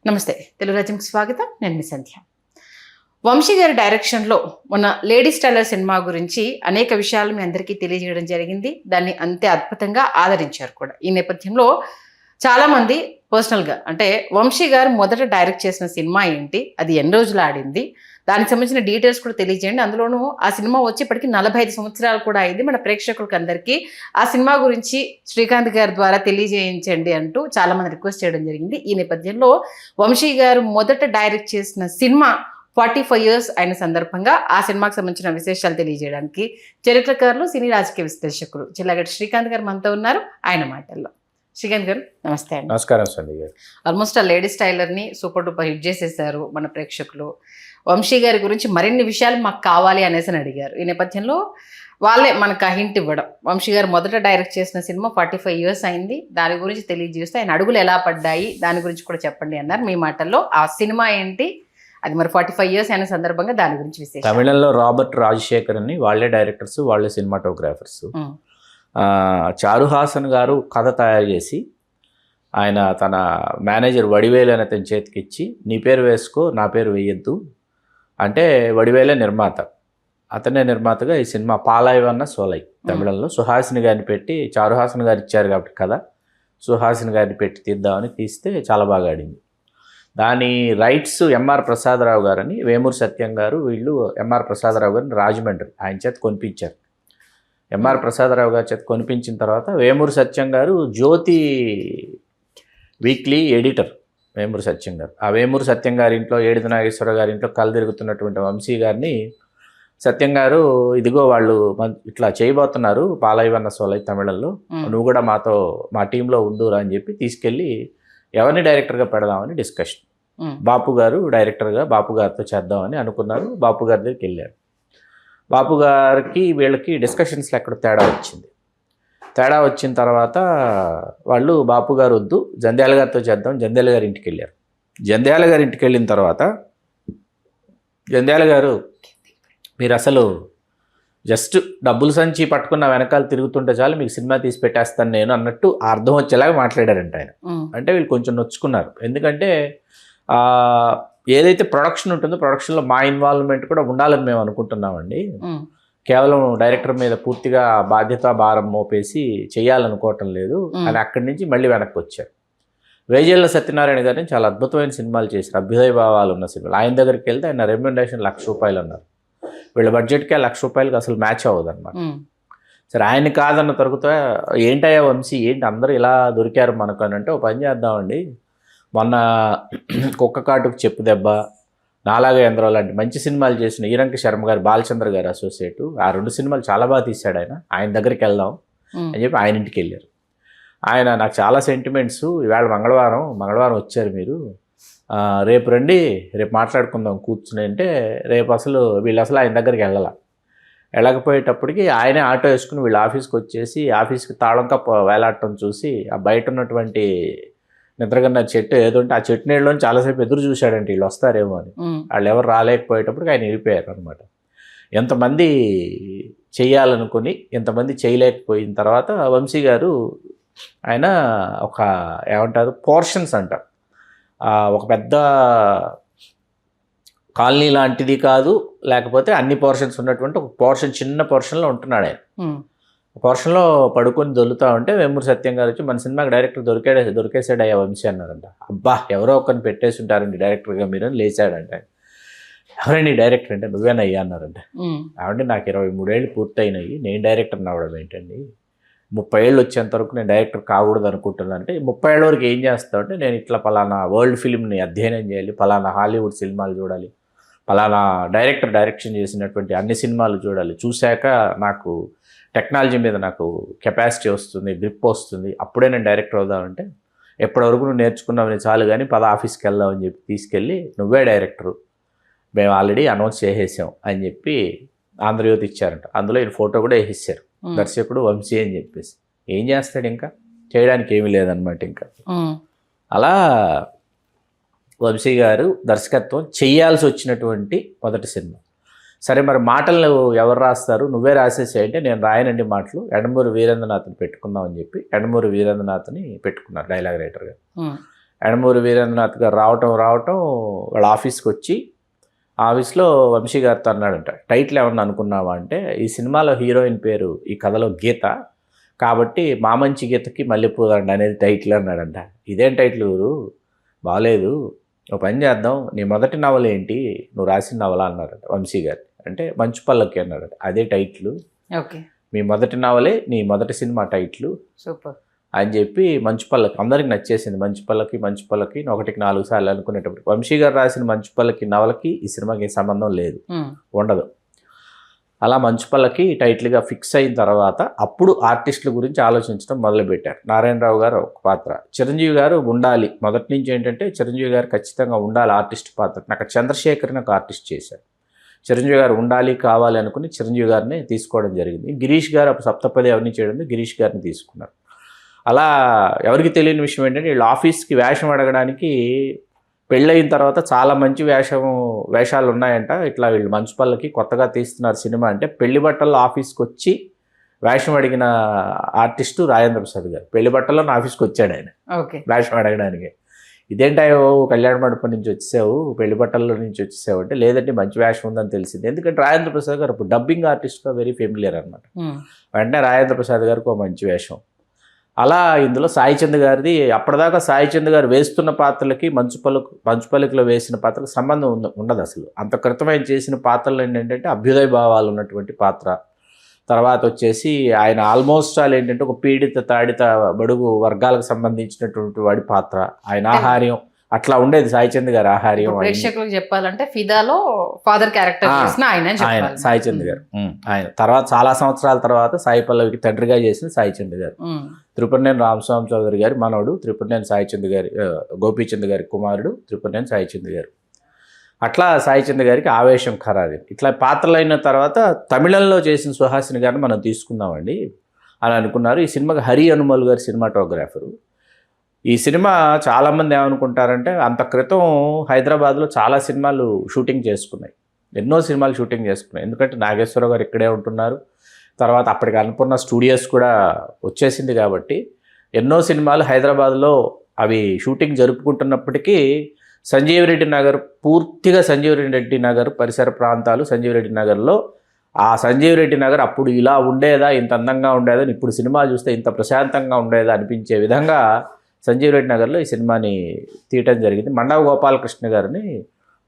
నమస్తే తెలుగు రాజ్యంకి స్వాగతం. నేను మీ సంధ్య. వంశీ గారి డైరెక్షన్లో మొన్న లేడీస్ టైలర్ సినిమా గురించి అనేక విషయాలు మీ అందరికీ తెలియజేయడం జరిగింది. దాన్ని అంతే అద్భుతంగా ఆదరించారు కూడా. ఈ నేపథ్యంలో చాలామంది పర్సనల్గా అంటే వంశీ గారు మొదట డైరెక్ట్ చేసిన సినిమా ఏంటి, అది ఎన్ని రోజులు ఆడింది, దానికి సంబంధించిన డీటెయిల్స్ కూడా తెలియజేయండి. అందులోనూ ఆ సినిమా వచ్చేప్పటికి 45 సంవత్సరాలు కూడా అయింది. మన ప్రేక్షకులకు అందరికీ ఆ సినిమా గురించి శ్రీకాంత్ గారి ద్వారా తెలియజేయించండి అంటూ చాలామంది రిక్వెస్ట్ చేయడం జరిగింది. ఈ నేపథ్యంలో వంశీ గారు మొదట డైరెక్ట్ చేసిన సినిమా 45 years అయిన సందర్భంగా ఆ సినిమాకి సంబంధించిన విశేషాలు తెలియజేయడానికి చరిత్రకారులు, సినీ రాజకీయ విశ్లేషకులు చిల్లగడ్డ శ్రీకాంత్ గారు మనతో ఉన్నారు. ఆయన మాటల్లో. శ్రీకాంత్ గారు నమస్తే అండి. నమస్కారం సంధ్య గారు. ఆల్మోస్ట్ ఆ లేడీస్ టైలర్ని సూపర్ డూపర్ హిట్ చేసేసారు మన ప్రేక్షకులు. వంశీ గారి గురించి మరిన్ని విషయాలు మాకు కావాలి అనేసి అడిగారు. ఈ నేపథ్యంలో వాళ్ళే మనకు ఆ హింట్ ఇవ్వడం, వంశీ గారు మొదట డైరెక్ట్ చేసిన సినిమా 45 years అయింది, దాని గురించి తెలియజేస్తే ఆయన అడుగులు ఎలా పడ్డాయి దాని గురించి కూడా చెప్పండి అన్నారు. మీ మాటల్లో ఆ సినిమా ఏంటి, అది మరి 45 years అయిన సందర్భంగా దాని గురించి విశేషం. తమిళంలో రాబర్ట్ రాజశేఖర్ అని వాళ్ళే డైరెక్టర్స్, వాళ్ళే సినిమాటోగ్రాఫర్స్. చారుహాసన్ గారు కథ తయారు చేసి ఆయన తన మేనేజర్ వడివేలు అని అతని చేతికిచ్చి, నీ పేరు వేసుకో నా పేరు వేయద్దు అంటే, వడివేలే నిర్మాత, అతనే నిర్మాతగా ఈ సినిమా పాలాయవన్న సోలై తమిళంలో సుహాసిని గారిని పెట్టి, చారుహాసన్ గారు ఇచ్చారు కాబట్టి కదా, సుహాసిని గారిని పెట్టి తీద్దామని తీస్తే చాలా బాగా ఆడింది. దాని రైట్స్ ఎంఆర్ ప్రసాదరావు గారని, వేమూరు సత్యం గారు, వీళ్ళు ఎంఆర్ ప్రసాదరావు గారిని రాజమండ్రి ఆయన చేత కొనిపించారు. ఎంఆర్ ప్రసాదరావు గారి చేత కొనిపించిన తర్వాత వేమూరు సత్యం గారు జ్యోతి వీక్లీ ఎడిటర్. వేమూరు సత్యం గారు, ఆ వేమూరు సత్యం గారి ఇంట్లో, ఏడిది నాగేశ్వర గారి ఇంట్లో కళ్ళు తిరుగుతున్నటువంటి వంశీ గారిని సత్యం గారు, ఇదిగో వాళ్ళు ఇట్లా చేయబోతున్నారు పాలైవన్న సోలై తమిళంలో, నువ్వు కూడా మాతో మా టీంలో ఉండురా అని చెప్పి తీసుకెళ్ళి ఎవరిని డైరెక్టర్గా పెడదామని డిస్కషన్. బాపు గారు డైరెక్టర్గా బాపు గారితో చేద్దామని అనుకున్నారు. బాపు గారి దగ్గరికి వెళ్ళారు. బాపు గారికి వీళ్ళకి డిస్కషన్స్లో ఎక్కడ తేడా వచ్చింది. తేడా వచ్చిన తర్వాత వాళ్ళు బాపు గారు వద్దు జంధ్యాల గారితో చేద్దాం, జంధ్యాల గారి ఇంటికి వెళ్ళారు. జంధ్యాల గారి ఇంటికి వెళ్ళిన తర్వాత జంధ్యాల గారు, మీరు అసలు జస్ట్ డబ్బులు సంచి పట్టుకున్న వెనకాల తిరుగుతుంటే చాలు, మీకు సినిమా తీసి పెట్టేస్తాను నేను అన్నట్టు అర్థం వచ్చేలాగా మాట్లాడారంట ఆయన. అంటే వీళ్ళు కొంచెం నొచ్చుకున్నారు. ఎందుకంటే ఏదైతే ప్రొడక్షన్ ఉంటుందో ప్రొడక్షన్లో మా ఇన్వాల్వ్మెంట్ కూడా ఉండాలని మేము అనుకుంటున్నామండి. కేవలం డైరెక్టర్ మీద పూర్తిగా బాధ్యత భారం మోపేసి చేయాలనుకోవటం లేదు అని అక్కడి నుంచి మళ్ళీ వెనక్కి వచ్చారు. వేజేళ్ల సత్యనారాయణ గారిని చాలా అద్భుతమైన సినిమాలు చేశారు, అభ్యుదయ భావాలు ఉన్న సినిమాలు. ఆయన దగ్గరికి వెళ్తే ఆయన రెమ్యునరేషన్ ₹1,00,000 అన్నారు. వీళ్ళ బడ్జెట్కి ₹1,00,000 అసలు మ్యాచ్ అవ్వదు అనమాట. సరే ఆయన కాదన్న తరుగుతా, ఏంటయ్యా వంశీ, ఏంటి అందరూ ఇలా దొరికారు మనకు అని అంటే, ఓ పని చేద్దామండి, మొన్న కుక్క కాటుకు చెప్పు దెబ్బ, నాలాగా ఎందరో లాంటి మంచి సినిమాలు చేసిన ఈరంక శర్మ గారు, బాలచంద్ర గారు అసోసియేటు, ఆ 2 సినిమాలు చాలా బాగా తీశాడు ఆయన దగ్గరికి వెళ్దాం అని చెప్పి ఆయన ఇంటికి వెళ్ళారు. ఆయన, నాకు చాలా సెంటిమెంట్స్, ఇవాళ మంగళవారం వచ్చారు మీరు, రేపు రండి, రేపు మాట్లాడుకుందాం కూర్చుని అంటే, రేపు వీళ్ళు అసలు ఆయన దగ్గరికి వెళ్ళకపోయేటప్పటికి ఆయనే ఆటో వేసుకుని వీళ్ళ ఆఫీస్కి వచ్చేసి, ఆఫీస్కి తాళం కప్ప వేలాడటం చూసి, ఆ బయట ఉన్నటువంటి నిద్రగన్న చెట్టు ఏదో ఉంటే ఆ చెట్టు నీళ్ళలో చాలాసేపు ఎదురు చూశాడంటే వీళ్ళు వస్తారేమో అని. వాళ్ళు ఎవరు రాలేకపోయేటప్పటికి ఆయన వెళ్ళిపోయారు అనమాట. ఎంతమంది చేయాలనుకుని ఎంతమంది చేయలేకపోయిన తర్వాత వంశీ గారు ఆయన ఒక ఏమంటారు పోర్షన్స్ అంటారు, ఒక పెద్ద కాలనీ లాంటిది కాదు, లేకపోతే అన్ని పోర్షన్స్ ఉన్నటువంటి ఒక పోర్షన్, చిన్న పోర్షన్లో ఉంటున్నాడు ఆయన. పోర్షన్లో పడుకొని దొల్లుతూ ఉంటే వేమూరు సత్యం గారు వచ్చి, మన సినిమాకి డైరెక్టర్ దొరికేసాడు అయ్యా వంశీ అన్నారంట. అబ్బా, ఎవరో ఒకరిని పెట్టేసి ఉంటారండి డైరెక్టర్గా మీరు అని లేచాడంట. ఎవరండి డైరెక్టర్ అంటే, నువ్వేనయ్యా అన్నారంట. కాబట్టి నాకు 23 ఏళ్ళు పూర్తయినాయి, నేను డైరెక్టర్ని అవ్వడం ఏంటండి, 30 ఏళ్ళు వచ్చేంత వరకు నేను డైరెక్టర్ కాకూడదు అనుకుంటున్నాను. అంటే 30 ఏళ్ళ వరకు ఏం చేస్తావు అంటే, నేను ఇట్లా పలానా వరల్డ్ ఫిల్మ్ని అధ్యయనం చేయాలి, పలానా హాలీవుడ్ సినిమాలు చూడాలి, పలానా డైరెక్షన్ చేసినటువంటి అన్ని సినిమాలు చూడాలి, చూశాక నాకు టెక్నాలజీ మీద నాకు కెపాసిటీ వస్తుంది, గ్రిప్ వస్తుంది, అప్పుడే నేను డైరెక్టర్ అవుదామంటే, ఎప్పటివరకు నువ్వు నేర్చుకున్నావని చాలు కానీ పద ఆఫీస్కి వెళ్దామని చెప్పి తీసుకెళ్ళి, నువ్వే డైరెక్టరు, మేము ఆల్రెడీ అనౌన్స్ చేసేసాం అని చెప్పి ఆంధ్రజ్యోతి ఇచ్చారంట. అందులో ఈయన ఫోటో కూడా వేసేసారు, దర్శకుడు వంశీ అని చెప్పేసి. ఏం చేస్తాడు, ఇంకా చేయడానికి ఏమీ లేదనమాట. ఇంకా అలా వంశీ గారు దర్శకత్వం చేయాల్సి వచ్చినటువంటి మొదటి సినిమా. సరే మరి మాటలు ఎవరు రాస్తారు, నువ్వే రాసేసాయంటే, నేను రాయనండి మాటలు, యండమూరి వీరేంద్రనాథ్ని పెట్టుకుందాం అని చెప్పి యండమూరి వీరేంద్రనాథ్ని పెట్టుకున్నారు డైలాగ్ రైటర్గా. యనమూరి వీరేంద్రనాథ్ గారు రావటం వాళ్ళ ఆఫీస్కి వచ్చి ఆఫీస్లో వంశీ గారితో అన్నాడంట, టైటిల్ ఏమన్నా అనుకున్నావా అంటే, ఈ సినిమాలో హీరోయిన్ పేరు ఈ కథలో గీత, కాబట్టి మామంచి గీతకి మల్లెపూదండ అనేది టైటిల్ అన్నాడంట. ఇదేం టైటిల్ ఊరు బాగలేదు, ఒక పని చేద్దాం, నీ మొదటి నవల ఏంటి, నువ్వు రాసిన నవల అన్నారట వంశీ గారు. అంటే మంచు పల్లకి అన్నాడట. అదే టైటిల్, ఓకే, మీ మొదటి నవలే నీ మొదటి సినిమా టైటిల్ సూపర్ అని చెప్పి మంచు పల్లకి అందరికి నచ్చేసింది. మంచు పల్లకి 1కి 4 సార్లు అనుకునేటప్పుడు వంశీ గారు రాసిన మంచు పల్లకి నవలకి ఈ సినిమాకి సంబంధం లేదు, ఉండదు. అలా మంచు పల్లకి టైటిల్గా ఫిక్స్ అయిన తర్వాత అప్పుడు ఆర్టిస్టుల గురించి ఆలోచించడం మొదలుపెట్టారు. నారాయణరావు గారు ఒక పాత్ర, చిరంజీవి గారు ఉండాలి. మొదటి నుంచి ఏంటంటే చిరంజీవి గారు ఖచ్చితంగా ఉండాలి ఆర్టిస్ట్ పాత్ర. నాకు చంద్రశేఖర్ని ఒక ఆర్టిస్ట్ చేశారు. చిరంజీవి గారు ఉండాలి కావాలి అనుకుని చిరంజీవి గారిని తీసుకోవడం జరిగింది. గిరీష్ గారు అప్పుడు సప్తపది అవన్నీ చేయడం గిరీష్ గారిని తీసుకున్నారు. అలా ఎవరికి తెలియని విషయం ఏంటంటే వీళ్ళు ఆఫీస్కి వేషం అడగడానికి పెళ్ళయిన తర్వాత చాలా మంచి వేషాలు ఉన్నాయంట. ఇట్లా వీళ్ళు మంచు పల్లకి కొత్తగా తీస్తున్నారు సినిమా అంటే, పెళ్లి బట్టల్లో ఆఫీస్కి వచ్చి వేషం అడిగిన ఆర్టిస్టు రాజేంద్ర ప్రసాద్ గారు. పెళ్లి బట్టల్లో నా ఆఫీస్కి వచ్చాడు ఆయన వేషం అడగడానికి. ఇదేంటాయో కళ్యాణ మండపం నుంచి వచ్చేసావు, పెళ్లి బట్టల్లో నుంచి వచ్చేసావు అంటే, లేదంటే మంచి వేషం ఉందని తెలిసింది. ఎందుకంటే రాజేంద్ర ప్రసాద్ గారు ఇప్పుడు డబ్బింగ్ ఆర్టిస్ట్గా వెరీ ఫెమిలియర్ అనమాట. వెంటనే రాజేంద్ర ప్రసాద్ గారికి ఒక మంచి వేషం. అలా ఇందులో సాయి చంద్ గారిది, అప్పటిదాకా సాయి చంద్ గారు వేస్తున్న పాత్రలకి మంచు పల్లకిలో వేసిన పాత్రకు సంబంధం ఉండదు అసలు. అంత క్రితం ఆయన చేసిన పాత్రలు ఏంటంటే అభ్యుదయ భావాలు ఉన్నటువంటి పాత్ర. తర్వాత వచ్చేసి ఆయన ఆల్మోస్ట్ ఆల్ ఏంటంటే ఒక పీడిత తాడిత బడుగు వర్గాలకు సంబంధించినటువంటి వాడి పాత్ర. ఆయన ఆహార్యం అట్లా ఉండేది సాయి చంద్ గారు ఆహార్యం. ప్రేక్షకులకు చెప్పాలంటే ఫిదాలో ఫాదర్ క్యారెక్టర్ ఆయన సాయి చంద్ గారు. ఆయన తర్వాత చాలా సంవత్సరాల తర్వాత సాయి పల్లవికి తండ్రిగా చేసిన సాయి చంద్ గారు. త్రిపురనేని రామస్వామి చౌదరి గారి మనవడు, త్రిపురనేని సాయి చంద్ గారి గోపీచంద్ గారి కుమారుడు త్రిపురనేని సాయి చంద్ గారు. అట్లా సాయి చంద్ గారికి ఆవేశం ఖరారు. ఇట్లా పాత్రలు అయిన తర్వాత తమిళంలో చేసిన సుహాసిని గారిని మనం తీసుకుందామండి అని అనుకున్నారు. ఈ సినిమాకి హరి అనుమల్ గారు సినిమాటోగ్రాఫరు. ఈ సినిమా చాలామంది ఏమనుకుంటారంటే, అంత క్రితం హైదరాబాద్లో చాలా సినిమాలు షూటింగ్ చేసుకున్నాయి, ఎన్నో సినిమాలు షూటింగ్ చేసుకున్నాయి. ఎందుకంటే నాగేశ్వరరావు గారు ఇక్కడే ఉంటున్నారు. తర్వాత అప్పటికి అన్నపూర్ణ స్టూడియోస్ కూడా వచ్చేసింది కాబట్టి ఎన్నో సినిమాలు హైదరాబాద్లో అవి షూటింగ్ జరుపుకుంటున్నప్పటికీ సంజీవరెడ్డి నగర్, పూర్తిగా సంజీవరెడ్డి నగర్ పరిసర ప్రాంతాలు, సంజీవరెడ్డి నగర్లో ఆ సంజీవరెడ్డి నగర్ అప్పుడు ఇలా ఉండేదా, ఇంత అందంగా ఉండేదా, ఇప్పుడు సినిమా చూస్తే ఇంత ప్రశాంతంగా ఉండేదా అనిపించే విధంగా సంజీవరెడ్డి నగర్లో ఈ సినిమాని తీయటం జరిగింది. మండవ గోపాలకృష్ణ గారిని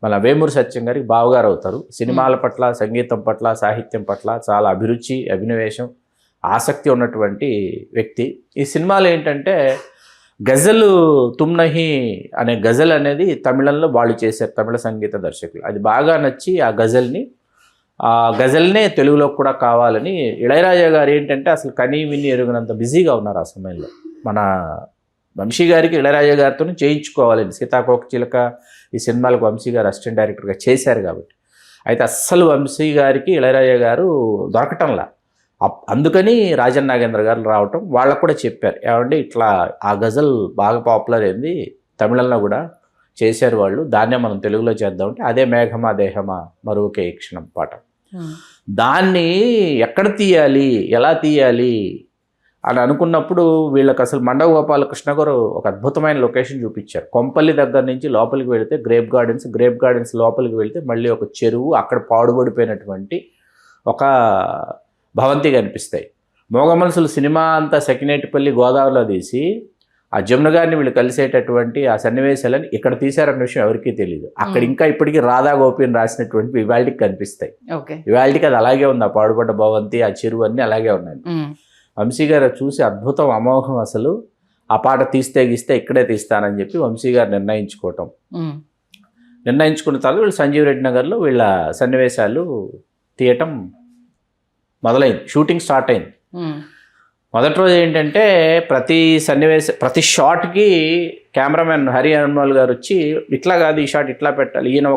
మన వేమూరి సత్యం గారికి బావగారు అవుతారు. సినిమాల పట్ల, సంగీతం పట్ల, సాహిత్యం పట్ల చాలా అభిరుచి, అభినవేశం, ఆసక్తి ఉన్నటువంటి వ్యక్తి. ఈ సినిమాలో ఏంటంటే గజల్ తుమ్ నహీ అనే గజల్ అనేది తమిళంలో వాళ్ళు చేశారు, తమిళ సంగీత దర్శకులు. అది బాగా నచ్చి ఆ గజల్నే తెలుగులో కూడా కావాలని ఇళయరాజా గారు ఏంటంటే అసలు కనీ విని ఎరుగనంత బిజీగా ఉన్నారు ఆ సమయంలో. మన వంశీ గారికి ఇళయరాజా గారితో చేయించుకోవాలని, సీతాకోకచిలక ఈ సినిమాలకు వంశీ గారు అసిస్టెంట్ డైరెక్టర్గా చేశారు కాబట్టి. అయితే అస్సలు వంశీ గారికి ఇళయరాజా గారు దొరకటంలా. అందుకని రాజన్ నాగేంద్ర గారు రావటం, వాళ్ళకు కూడా చెప్పారు, ఏమంటే ఇట్లా ఆ గజల్ బాగా పాపులర్ అయింది, తమిళంలో కూడా చేశారు వాళ్ళు, దాన్నే మనం తెలుగులో చేద్దామంటే అదే మేఘమా దేహమా మరొకే ఈ క్షణం పాట. దాన్ని ఎక్కడ తీయాలి, ఎలా తీయాలి అని అనుకున్నప్పుడు వీళ్ళకి అసలు మండవ గోపాలకృష్ణ గారు ఒక అద్భుతమైన లొకేషన్ చూపించారు. కొంపల్లి దగ్గర నుంచి లోపలికి వెళితే గ్రేప్ గార్డెన్స్ లోపలికి వెళితే మళ్ళీ ఒక చెరువు, అక్కడ పాడుబడిపోయినటువంటి ఒక భవంతి కనిపిస్తాయి. మోగ మనసులు సినిమా అంతా సెకినేటిపల్లి గోదావరిలో తీసి ఆ జమున గారిని వీళ్ళు కలిసేటటువంటి ఆ సన్నివేశాలని ఇక్కడ తీశారన్న విషయం ఎవరికీ తెలియదు. అక్కడ ఇంకా ఇప్పటికీ రాధా గోపిని రాసినటువంటి ఇవాళకి కనిపిస్తాయి. ఇవాళకి అది అలాగే ఉంది, ఆ పాడుబడ్డ భవంతి, ఆ చెరువు అన్నీ అలాగే ఉన్నాయి. వంశీ గారు చూసి అద్భుతం, అమోఘం, అసలు ఆ పాట తీస్తే ఇక్కడే తీస్తానని చెప్పి వంశీ గారు నిర్ణయించుకున్న తర్వాత వీళ్ళు సంజీవరెడ్డి నగర్లో వీళ్ళ సన్నివేశాలు తీయటం మొదలైంది, షూటింగ్ స్టార్ట్ అయింది. మొదటి రోజు ఏంటంటే ప్రతి షాట్కి కెమెరామెన్ హరి హనుమాల్ గారు వచ్చి ఇట్లా కాదు, ఈ షాట్ ఇట్లా పెట్టాలి, ఈయన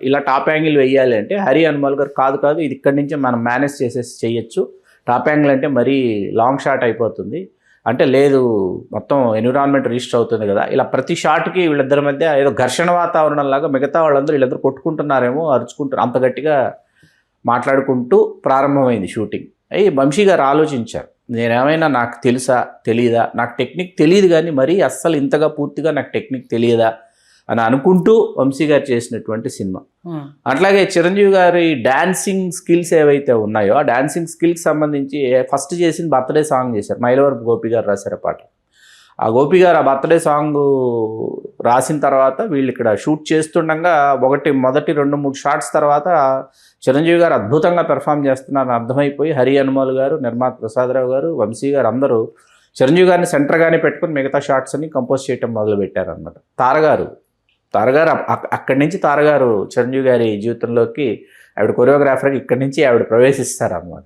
ఇలా టాప్ యాంగిల్ వేయాలి అంటే హరి హనుమాల్ గారు కాదు ఇది ఇక్కడి నుంచి మనం మేనేజ్ చేయొచ్చు, టాప్ యాంగిల్ అంటే మరీ లాంగ్ షాట్ అయిపోతుంది అంటే, లేదు మొత్తం ఎన్విరాన్మెంట్ రిజిస్టర్ అవుతుంది కదా. ఇలా ప్రతి షాట్కి వీళ్ళిద్దరి మధ్య ఏదో ఘర్షణ వాతావరణం లాగా, మిగతా వీళ్ళందరూ కొట్టుకుంటున్నారేమో, అరుచుకుంటారు, అంత గట్టిగా మాట్లాడుకుంటూ ప్రారంభమైంది షూటింగ్. వంశీ గారు ఆలోచించారు, నేనేమైనా నాకు తెలుసా తెలియదా, నాకు టెక్నిక్ తెలియదు కానీ మరీ అస్సలు ఇంతగా పూర్తిగా నాకు టెక్నిక్ తెలియదా అని అనుకుంటూ వంశీ గారు చేసినటువంటి సినిమా. అట్లాగే చిరంజీవి గారి డాన్సింగ్ స్కిల్స్ ఏవైతే ఉన్నాయో ఆ డాన్సింగ్ స్కిల్కి సంబంధించి ఫస్ట్ చేసిన బర్త్డే సాంగ్ చేశారు. మైలవరపు గోపి గారు రాశారు పాట. ఆ గోపి గారు ఆ బర్త్డే సాంగ్ రాసిన తర్వాత వీళ్ళు ఇక్కడ షూట్ చేస్తుండగా మొదటి 2-3 షాట్స్ తర్వాత చిరంజీవి గారు అద్భుతంగా పెర్ఫామ్ చేస్తున్నారని అర్థమైపోయి హరి హనుమాల్ గారు, నిర్మాత ప్రసాదరావు గారు, వంశీ గారు అందరూ చిరంజీవి గారిని సెంటర్గానే పెట్టుకుని మిగతా షాట్స్ అన్ని కంపోజ్ చేయటం మొదలుపెట్టారు అనమాట. తారగారు అక్కడి నుంచి తారగారు చిరంజీవి గారి జీవితంలోకి ఆవిడ కొరియోగ్రాఫర్కి ఇక్కడి నుంచి ఆవిడ ప్రవేశిస్తారన్నమాట.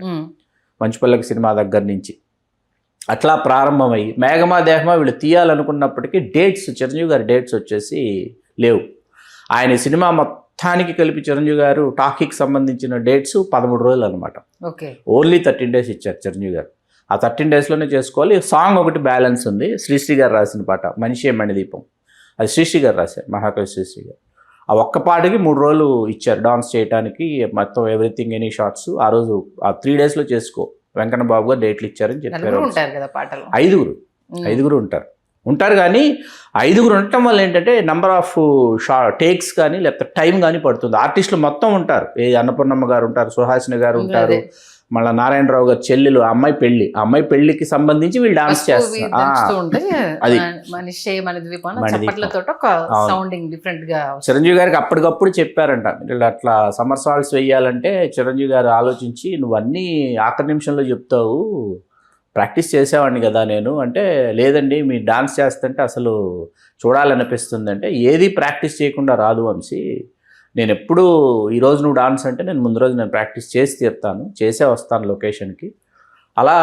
మంచుపల్లకి సినిమా దగ్గర నుంచి అట్లా ప్రారంభమయ్యి మేఘమా దేహమా వీళ్ళు తీయాలనుకున్నప్పటికీ చిరంజీవి గారి డేట్స్ వచ్చేసి లేవు. ఆయన సినిమా మొత్తానికి కలిపి చిరంజీవి గారు టాకీకి సంబంధించిన డేట్స్ 13 రోజులు అనమాట. ఓన్లీ 13 days ఇచ్చారు చిరంజీవి గారు. ఆ 13 daysలోనే చేసుకోవాలి. సాంగ్ ఒకటి బ్యాలెన్స్ ఉంది, శ్రీశ్రీ గారు రాసిన పాట మనిషే మణిదీపం, అది శ్రీశ్రీ గారు రాశారు, మహాకవి శ్రీశ్రీ గారు. ఆ ఒక్క పాటకి 3 రోజులు ఇచ్చారు డాన్స్ చేయడానికి, మొత్తం ఎవ్రీథింగ్ ఎనీ షార్ట్స్ ఆ రోజు ఆ 3 daysలో చేసుకో. వెంకన్న బాబు గారు డేట్లు ఇచ్చారని చెప్పారు. 5 ఉంటారు కానీ 5 ఉండటం వల్ల ఏంటంటే నెంబర్ ఆఫ్ టేక్స్ కానీ లేకపోతే టైం కానీ పడుతుంది. ఆర్టిస్టులు మొత్తం ఉంటారు, అన్నపూర్ణమ్మ గారు ఉంటారు, సుహాసిని గారు ఉంటారు, మళ్ళీ నారాయణరావు గారు చెల్లెలు, ఆ అమ్మాయి పెళ్లికి సంబంధించి వీళ్ళు డాన్స్ చేస్తారు. అది చిరంజీవి గారికి అప్పటికప్పుడు చెప్పారంట, వీళ్ళు అట్లా సమ్మర్ సాల్ట్స్ వేయాలంటే చిరంజీవి గారు ఆలోచించి నువ్వు అన్నీ ఆఖరి నిమిషంలో చెప్తావు, ప్రాక్టీస్ చేసేవాడిని కదా నేను అంటే, లేదండి మీ డాన్స్ చేస్తుంటే అసలు చూడాలనిపిస్తుంది అంటే, ఏది ప్రాక్టీస్ చేయకుండా రాదు వంశీ, నేను ఎప్పుడు ఈరోజు నువ్వు డాన్స్ అంటే నేను ముందు రోజు నేను ప్రాక్టీస్ చేసి తీరుతాను, చేసే వస్తాను లొకేషన్కి. అలా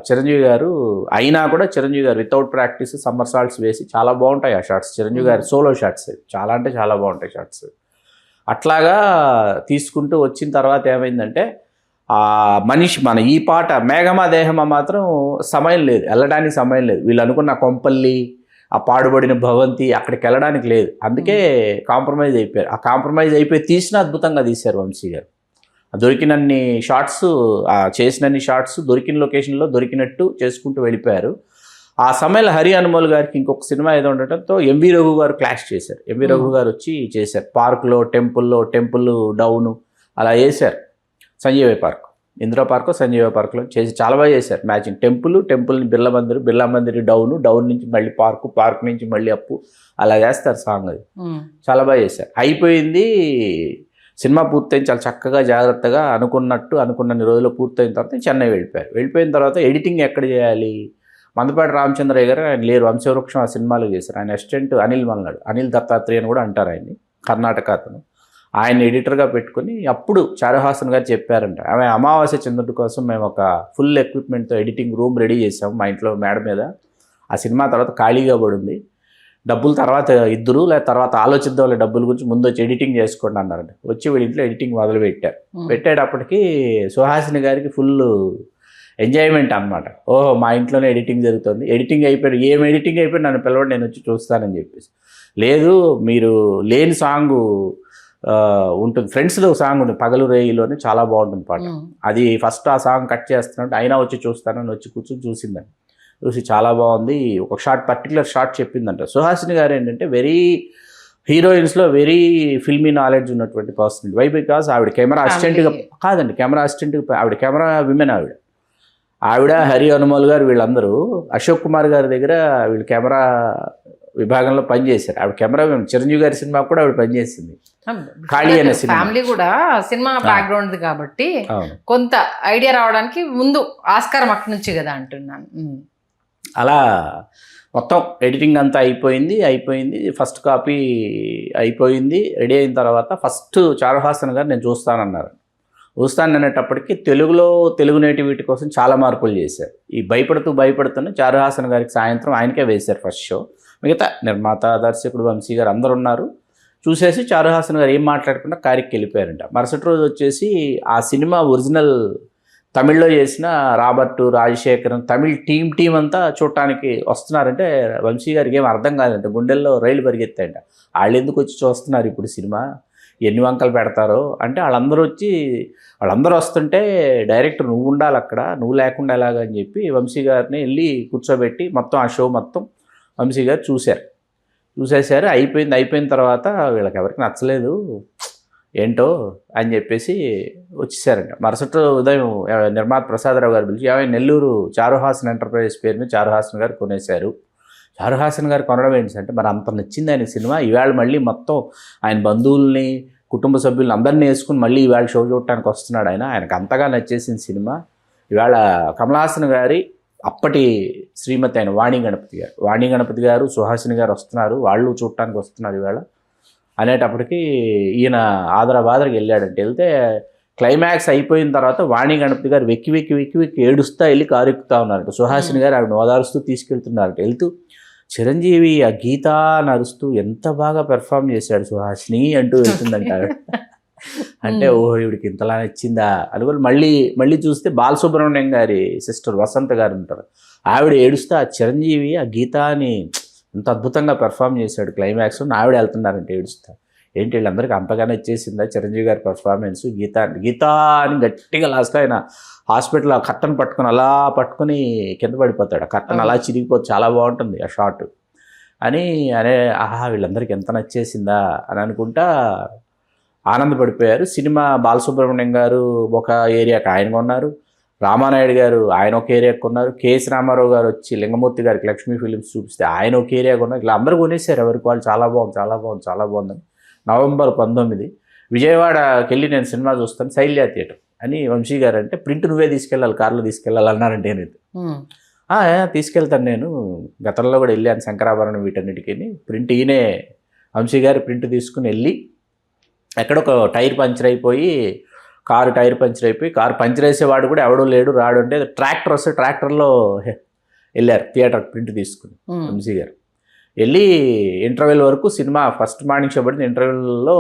చిరంజీవి గారు అయినా కూడా చిరంజీవి గారు వితౌట్ ప్రాక్టీస్ సమ్మర్ సాల్ట్స్ వేసి చాలా బాగుంటాయి ఆ షార్ట్స్. చిరంజీవి గారి సోలో షార్ట్స్ చాలా అంటే చాలా బాగుంటాయి షార్ట్స్. అట్లాగా తీసుకుంటూ వచ్చిన తర్వాత ఏమైందంటే మన ఈ పాట మేఘమా దేహమా మాత్రం సమయం లేదు, వెళ్ళడానికి సమయం లేదు. వీళ్ళు అనుకున్న కొంపల్లి, ఆ పాడుబడిన భవంతి అక్కడికి వెళ్ళడానికి లేదు, అందుకే కాంప్రమైజ్ అయిపోయారు. ఆ కాంప్రమైజ్ అయిపోయి తీసిన అద్భుతంగా తీశారు వంశీ గారు. దొరికినన్ని షార్ట్స్, చేసినన్ని షార్ట్స్ దొరికిన లొకేషన్లో దొరికినట్టు చేసుకుంటూ వెళ్ళిపోయారు. ఆ సమయంలో హరి హనుమాల్ గారికి ఇంకొక సినిమా ఏదో ఉండటంతో ఎంవి రఘు గారు క్లాష్ చేశారు. ఎంవి రఘు గారు వచ్చి చేశారు పార్కులో టెంపుల్ డౌను అలా వేశారు. సంజీవయ్య పార్క్, ఇందిరా పార్క్ సంజీవయ్య పార్క్లో చేసి చాలా బాగా చేశారు మ్యాచింగ్. టెంపుల్ని బిర్లా మందిరి డౌన్ నుంచి మళ్ళీ పార్క్ నుంచి మళ్ళీ అప్పు అలా చేస్తారు సాంగ్. అది చాలా బాగా చేశారు. అయిపోయింది సినిమా పూర్తయింది, చాలా చక్కగా జాగ్రత్తగా అనుకున్నన్ని రోజుల్లో పూర్తయిన తర్వాత చెన్నై వెళ్ళిపోయిన తర్వాత ఎడిటింగ్ ఎక్కడ చేయాలి, మందపాటి రామచంద్రయ్య గారు ఆయన లేరు, వంశవృక్షం ఆ సినిమాలో చేశారు. ఆయన అసిస్టెంట్ అనిల్ దత్తాత్రేయ అని కూడా అంటారు ఆయన్ని, కర్ణాటక అతను. ఆయన ఎడిటర్గా పెట్టుకుని అప్పుడు చారుహాసన్ గారు చెప్పారంట, ఆమె అమావాస్య చంద్రుడి కోసం మేము ఒక ఫుల్ ఎక్విప్మెంట్తో ఎడిటింగ్ రూమ్ రెడీ చేసాము మా ఇంట్లో మేడ మీద. ఆ సినిమా తర్వాత ఖాళీగా పడింది, డబ్బులు తర్వాత ఇద్దరు తర్వాత ఆలోచిద్దాం డబ్బుల గురించి, ముందు వచ్చి ఎడిటింగ్ చేసుకోండి అన్నారంట. వచ్చి వీళ్ళ ఇంట్లో ఎడిటింగ్ మొదలు పెట్టేటప్పటికి సుహాసిని గారికి ఫుల్ ఎంజాయ్మెంట్ అనమాట. ఓహో మా ఇంట్లోనే ఎడిటింగ్ జరుగుతుంది, ఎడిటింగ్ అయిపోయి ఎడిటింగ్ అయిపోయి నన్ను పిలవండి నేను వచ్చి చూస్తానని చెప్పేసి. లేదు మీరు లేని సాంగు ఉంటుంది, ఫ్రెండ్స్లో సాంగ్ ఉంటుంది పగలు రేయిలోని, చాలా బాగుంటుంది పాట. అది ఫస్ట్ ఆ సాంగ్ కట్ చేస్తున్నట్టు అయినా వచ్చి చూస్తానని వచ్చి కూర్చొని చూసిందని, చూసి చాలా బాగుంది ఒక పర్టికులర్ షార్ట్ చెప్పిందంట. సుహాసిని గారు ఏంటంటే హీరోయిన్స్లో వెరీ ఫిల్మీ నాలెడ్జ్ ఉన్నటువంటి పర్సన్. వై బికాస్ ఆవిడ కెమెరా అసిస్టెంట్గా కాదండి, కెమెరా అసిస్టెంట్గా ఆవిడ కెమెరా విమెన్. ఆవిడ హరి హనుమాల్ గారు వీళ్ళందరూ అశోక్ కుమార్ గారి దగ్గర వీళ్ళు కెమెరా విభాగంలో పనిచేశారు. ఆవిడ కెమెరా చిరంజీవి గారి సినిమా కూడా ఆవిడ పనిచేసింది. ఖాళీ అనే ఫ్యామిలీ కూడా సినిమా బ్యాక్గ్రౌండ్ కాబట్టి కొంత ఐడియా రావడానికి ముందు ఆస్కారం అక్కడి నుంచి కదా అంటున్నాను. అలా మొత్తం ఎడిటింగ్ అంతా అయిపోయింది. ఫస్ట్ కాపీ అయిపోయింది, రెడీ అయిన తర్వాత ఫస్ట్ చారుహాసన్ గారు నేను చూస్తాననేటప్పటికి తెలుగు నేటివిటీ కోసం చాలా మార్పులు చేశారు. ఈ భయపడుతున్న చారుహాసన్ గారికి సాయంత్రం ఆయనకే వేశారు ఫస్ట్ షో. మిగతా నిర్మాత, దర్శకుడు వంశీ గారు అందరు ఉన్నారు. చూసేసి చారుహాసన్ గారు ఏం మాట్లాడకుండా కారికి వెళ్ళిపోయారంట. మరుసటి రోజు వచ్చేసి ఆ సినిమా ఒరిజినల్ తమిళ్లో చేసిన రాబర్టు, రాజశేఖరన్, తమిళ్ టీం అంతా చూడటానికి వస్తున్నారంటే వంశీ గారికి ఏం అర్థం కాదంట, గుండెల్లో రైలు పరిగెత్తాయంట. వాళ్ళు ఎందుకు వచ్చి చూస్తున్నారు ఇప్పుడు సినిమా, ఎన్ని వంకలు పెడతారో అంటే వాళ్ళందరూ వస్తుంటే డైరెక్టర్ నువ్వు ఉండాలి అక్కడ, నువ్వు లేకుండా ఎలాగా అని చెప్పి వంశీ గారిని వెళ్ళి కూర్చోబెట్టి మొత్తం ఆ షో మొత్తం వంశీ గారు చూసేశారు. అయిపోయిన తర్వాత వీళ్ళకి ఎవరికి నచ్చలేదు ఏంటో అని చెప్పేసి వచ్చేసారంట. మరుసటి ఉదయం నిర్మాత ప్రసాదరావు గారు పిలిచి ఏమైనా నెల్లూరు చారుహాసన్ ఎంటర్ప్రైజెస్ పేరు మీద చారుహాసన్ గారు కొనేశారు. చారుహాసన్ గారు కొనడం ఏంటి అంటే మరి అంత నచ్చింది ఆయన సినిమా, ఈవేళ మళ్ళీ మొత్తం ఆయన బంధువుల్ని కుటుంబ సభ్యులను అందరినీ వేసుకుని మళ్ళీ ఈవేళ షో చూడటానికి వస్తున్నాడు. ఆయనకు అంతగా నచ్చేసిన సినిమా. ఈవేళ కమల్ హాసన్ గారి అప్పటి శ్రీమతి అయిన వాణి గణపతి గారు సుహాసిని గారు వస్తున్నారు, వాళ్ళు చూడటానికి వస్తున్నారు ఈవేళ అనేటప్పటికి ఈయన ఆదరబాదరకి వెళ్ళాడంటే వెళ్తే క్లైమాక్స్ అయిపోయిన తర్వాత వాణి గణపతి గారు వెక్కి ఏడుస్తా వెళ్ళి కారు ఎక్కుతా ఉన్నారట. సుహాసిని గారు ఆవిడ ఓదారుస్తూ తీసుకెళ్తున్నారట. వెళ్తూ చిరంజీవి ఆ గీత నరుస్తూ ఎంత బాగా పెర్ఫామ్ చేశాడు సుహాసిని అంటూ వెళ్తుందంట ఆవిడ. అంటే ఓహో ఈవిడికి ఇంతలా నచ్చిందా అనుకోని మళ్ళీ చూస్తే బాలసుబ్రహ్మణ్యం గారి సిస్టర్ వసంత గారు ఉంటారు, ఆవిడ ఏడుస్తే ఆ చిరంజీవి ఆ గీతాని ఎంత అద్భుతంగా పెర్ఫామ్ చేశాడు క్లైమాక్స్, ఆవిడ వెళ్తున్నారంటే ఏడుస్తా. ఏంటి వీళ్ళందరికీ అంతగానే ఇచ్చేసిందా చిరంజీవి గారి పర్ఫార్మెన్స్, గీతా అని గట్టిగా లాస్ట్లో ఆయన హాస్పిటల్ ఆ కర్టన్ పట్టుకొని కింద పడిపోతాడు, ఆ కర్టన్ అలా చిరిగిపోతుంది, చాలా బాగుంటుంది ఆ షాట్ అనే ఆహా వీళ్ళందరికీ ఎంత నచ్చేసిందా అని అనుకుంటా ఆనందపడిపోయారు. సినిమా బాలసుబ్రహ్మణ్యం గారు ఒక ఏరియాకి ఆయన కొన్నారు, రామానాయుడు గారు ఆయన ఒక ఏరియాకి కొన్నారు, కేఎస్ రామారావు గారు వచ్చి లింగమూర్తి గారికి లక్ష్మీ ఫిలిమ్స్ చూపిస్తే ఆయన ఒక ఏరియా కొన్నారు. ఇలా అందరూ కొనేసారు ఎవరికి వాళ్ళు, చాలా బాగుందని. నవంబర్ 19 విజయవాడకి వెళ్ళి నేను సినిమా చూస్తాను శైల్య థియేటర్ అని వంశీ గారు అంటే ప్రింట్ నువ్వే తీసుకెళ్ళాలి, కార్లో తీసుకెళ్ళాలి అన్నారంటే నేనైతే తీసుకెళ్తాను, నేను గతంలో కూడా వెళ్ళాను శంకరాభరణం వీటన్నిటికీ, ప్రింట్ ఈయనే వంశీ గారు ప్రింట్ తీసుకుని వెళ్ళి ఎక్కడొక టైర్ పంచర్ అయిపోయి కారు పంచర్ వేసేవాడు కూడా ఎవడో లేడు రాడు అంటే ట్రాక్టర్ వస్తే ట్రాక్టర్లో వెళ్ళారు థియేటర్ ప్రింట్ తీసుకుని వంశీ గారు వెళ్ళి ఇంటర్వెల్ వరకు సినిమా ఫస్ట్ మార్నింగ్ షో పడింది. ఇంటర్వెల్లో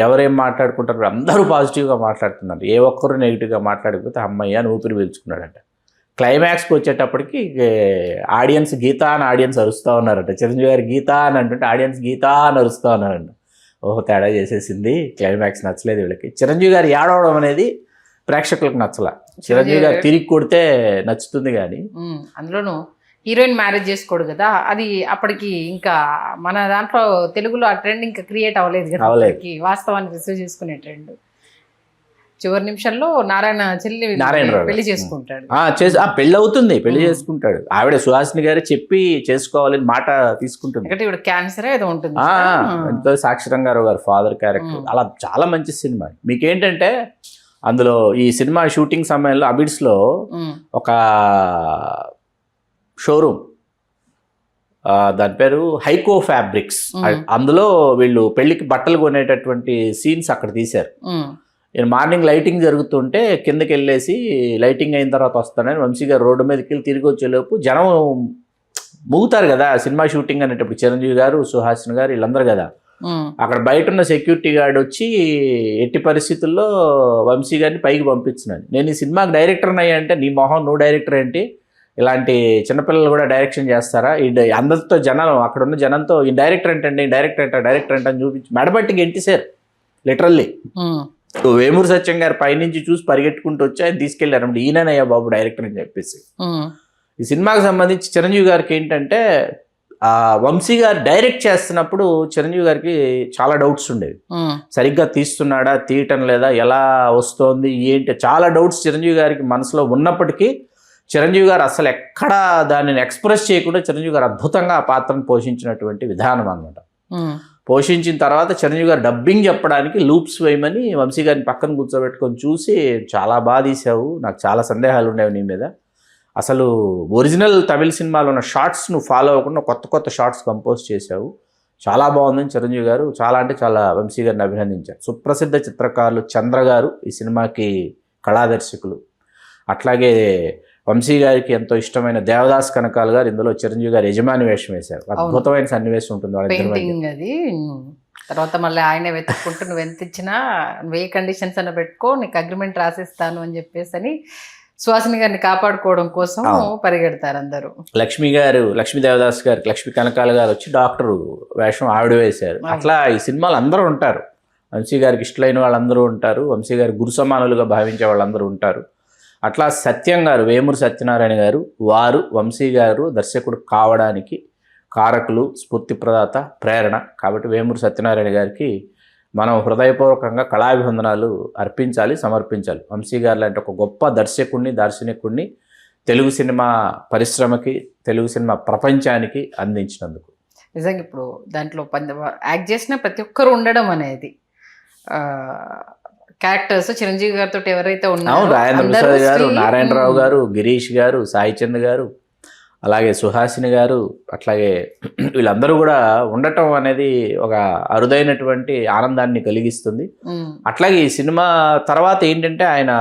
ఎవరేం మాట్లాడుకుంటారు అందరూ పాజిటివ్గా మాట్లాడుతున్నారు, ఏ ఒక్కరు నెగిటివ్గా మాట్లాడకపోతే అమ్మయ్య అని ఊపిరి పీల్చుకున్నాడంట. క్లైమాక్స్కి వచ్చేటప్పటికి ఆడియన్స్ గీతా అని ఆడియన్స్ అరుస్తూ ఉన్నారట, చిరంజీవి గారు గీతా అని అంటుంటే ఆడియన్స్ గీతా అని అరుస్తూ ఉన్నారంట. ఓహో తేడా చేసేసింది, క్లైమాక్స్ నచ్చలేదు వీళ్ళకి. చిరంజీవి గారు ఏడవడం అనేది ప్రేక్షకులకు నచ్చల, చిరంజీవి గారు తిరిగి కొడితే నచ్చుతుంది కానీ అందులోనూ హీరోయిన్ మ్యారేజ్ చేసుకోడు కదా, అది అప్పటికి ఇంకా మన దాంట్లో తెలుగులో ఆ ట్రెండ్ ఇంకా క్రియేట్ అవ్వలేదు కదా, వాస్తవానికి రిసీవ్ చేసుకునే ట్రెండ్. చివరి నిమిషంలో నారాయణ చెల్లి పెళ్లి చేసుకుంటాడు, పెళ్లి అవుతుంది, పెళ్లి చేసుకుంటాడు. ఆవిడ సుహాసిని గారు చెప్పి చేసుకోవాలని మాట తీసుకుంటుంది. ఇక్కడ క్యాన్సర్ ఏదో ఉంటుంది, ఎంతో సాక్షిరంగారావు గారు ఫాదర్ క్యారెక్టర్. అలా చాలా మంచి సినిమా. మీకేంటంటే అందులో ఈ సినిమా షూటింగ్ సమయంలో అబిడ్స్లో ఒక షోరూమ్, దాని పేరు హైకో ఫ్యాబ్రిక్స్, అందులో వీళ్ళు పెళ్లికి బట్టలు కొనేటటువంటి సీన్స్ అక్కడ తీశారు. నేను మార్నింగ్ లైటింగ్ జరుగుతుంటే కిందకి వెళ్ళేసి లైటింగ్ అయిన తర్వాత వస్తానని వంశీ గారు రోడ్డు మీదకి వెళ్ళి తిరిగి వచ్చేలోపు జనం మూగుతారు కదా సినిమా షూటింగ్ అనేటప్పుడు, చిరంజీవి గారు సుహాసిని గారు వీళ్ళందరూ కదా. అక్కడ బయట ఉన్న సెక్యూరిటీ గార్డ్ వచ్చి ఎట్టి పరిస్థితుల్లో వంశీ గారిని పైకి పంపించినాను, నేను ఈ సినిమాకి డైరెక్టర్ని అయ్యా అంటే నీ మొహం నువ్వు డైరెక్టర్ ఏంటి, ఇలాంటి చిన్నపిల్లలు కూడా డైరెక్షన్ చేస్తారా, ఈ అందరితో జనం అక్కడ ఉన్న జనంతో ఈ డైరెక్టర్ ఏంటండి డైరెక్టర్ అని చూపించి మెడబట్టికి ఎంటిసారు లిటరల్లీ. వేమూరు సత్యం గారు పైనుంచి చూసి పరిగెట్టుకుంటూ వచ్చి ఆయన తీసుకెళ్లారు, ఈయనయ్యా బాబు డైరెక్టర్ అని చెప్పేసి. ఈ సినిమాకి సంబంధించి చిరంజీవి గారికి ఏంటంటే వంశీ గారు డైరెక్ట్ చేస్తున్నప్పుడు చిరంజీవి గారికి చాలా డౌట్స్ ఉండేవి, సరిగ్గా తీస్తున్నాడా తీయటం లేదా ఎలా వస్తోంది ఏంటి, చాలా డౌట్స్ చిరంజీవి గారికి మనసులో ఉన్నప్పటికీ చిరంజీవి గారు అసలు ఎక్కడా దానిని ఎక్స్ప్రెస్ చేయకుండా చిరంజీవి గారు అద్భుతంగా ఆ పాత్రను పోషించినటువంటి విధానం అన్నమాట. పోషించిన తర్వాత చిరంజీవి గారు డబ్బింగ్ చెప్పడానికి లూప్స్ వేయమని వంశీ గారిని పక్కన కూర్చోబెట్టుకొని చూసి చాలా బాగా తీసావు, నాకు చాలా సందేహాలు ఉండేవి నీ మీద, అసలు ఒరిజినల్ తమిళ సినిమాలో ఉన్న షార్ట్స్ నువ్వు ఫాలో అవ్వకుండా కొత్త షార్ట్స్ కంపోజ్ చేశావు, చాలా బాగుందని చిరంజీవి గారు చాలా వంశీ గారిని అభినందించారు. సుప్రసిద్ధ చిత్రకారులు చంద్ర గారు ఈ సినిమాకి కళాదర్శకులు, అట్లాగే వంశీ గారికి ఎంతో ఇష్టమైన దేవదాస్ కనకాల్ గారు ఇందులో చిరంజీవి గారు యజమాని వేషం వేశారు. అద్భుతమైన సన్నివేశం ఉంటుంది అది. తర్వాత మళ్ళీ ఆయన వెతుక్కుంటూ నువ్వు ఎంత ఇచ్చినా నువ్వు ఏ కండిషన్స్ అన్న పెట్టుకో నీకు అగ్రిమెంట్ రాసిస్తాను అని చెప్పేసి అని సుహాసిని గారిని కాపాడుకోవడం కోసం పరిగెడతారు అందరూ. లక్ష్మి దేవదాస్ గారికి లక్ష్మీ కనకాల గారు వచ్చి డాక్టర్ వేషం ఆవిడ వేశారు. అట్లా ఈ సినిమాలు అందరూ ఉంటారు. వంశీ గారికి ఇష్టమైన వాళ్ళందరూ ఉంటారు. వంశీ గారి గురు సమానులుగా భావించే వాళ్ళందరూ ఉంటారు. అట్లా సత్యం గారు, వేమూరి సత్యనారాయణ గారు, వారు వంశీ గారు దర్శకుడు కావడానికి కారకులు, స్ఫూర్తి ప్రదాత, ప్రేరణ. కాబట్టి వేమూరి సత్యనారాయణ గారికి మనం హృదయపూర్వకంగా కళాభివందనాలు అర్పించాలి, సమర్పించాలి. వంశీ గారు లాంటి ఒక గొప్ప దర్శకుడిని, దార్శనికుడిని తెలుగు సినిమా పరిశ్రమకి, తెలుగు సినిమా ప్రపంచానికి అందించినందుకు. నిజంగా ఇప్పుడు దాంట్లో యాక్ట్ చేసిన ప్రతి ఒక్కరు ఉండడం అనేది క్యారెక్టర్స్ చిరంజీవి గారితో ఎవరైతే ఉన్నారో రాజేంద్ర ప్రసాద్ గారు, నారాయణరావు గారు, గిరీష్ గారు, సాయి చంద్ గారు, అలాగే సుహాసిని గారు, అట్లాగే వీళ్ళందరూ కూడా ఉండటం అనేది ఒక అరుదైనటువంటి ఆనందాన్ని కలిగిస్తుంది. అట్లాగే ఈ సినిమా తర్వాత ఏంటంటే ఆయన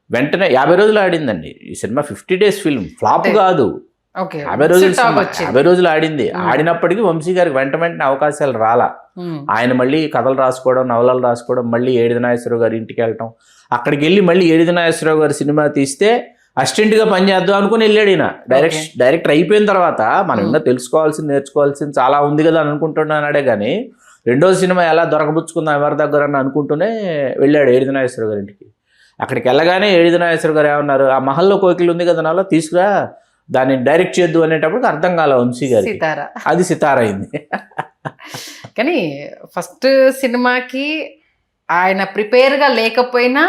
వెంటనే 50 రోజులు ఆడిందండి ఈ సినిమా. 50 days ఫిల్మ్, ఫ్లాప్ కాదు. 50 రోజులు ఆడింది. ఆడినప్పటికీ వంశీ గారికి వెంటనే అవకాశాలు రాలా. ఆయన మళ్ళీ కథలు రాసుకోవడం, నవలలు రాసుకోవడం, మళ్ళీ ఏడిది నాగేశ్వరరావు గారి ఇంటికి వెళ్ళటం, అక్కడికి వెళ్ళి మళ్ళీ ఏడిది నాగేశ్వరరావు గారి సినిమా తీస్తే అసిస్టెంట్గా పనిచేద్దాం అనుకుని వెళ్ళాడు ఈయన. డైరెక్టర్ అయిపోయిన తర్వాత మనం ఇంకా తెలుసుకోవాల్సింది, నేర్చుకోవాల్సింది చాలా ఉంది కదా అని అనుకుంటున్నాడే కానీ రెండో సినిమా ఎలా దొరకబుచ్చుకుందాం ఎవరి దగ్గర అని అనుకుంటూనే వెళ్ళాడు ఏడిది నాగేశ్వరరావు గారి ఇంటికి. అక్కడికి వెళ్ళగానే ఏడిది నాగేశ్వరరావు గారు ఏమన్నారు, ఆ మహల్లో కోకిలు ఉంది కదా నాలో తీసుకురా, దాన్ని డైరెక్ట్ చేద్దు అనేటప్పుడు అర్థం కాల వంశీ గారి, అది సితార అయింది. కానీ ఫస్ట్ సినిమాకి ఆయన ప్రిపేర్గా లేకపోయినా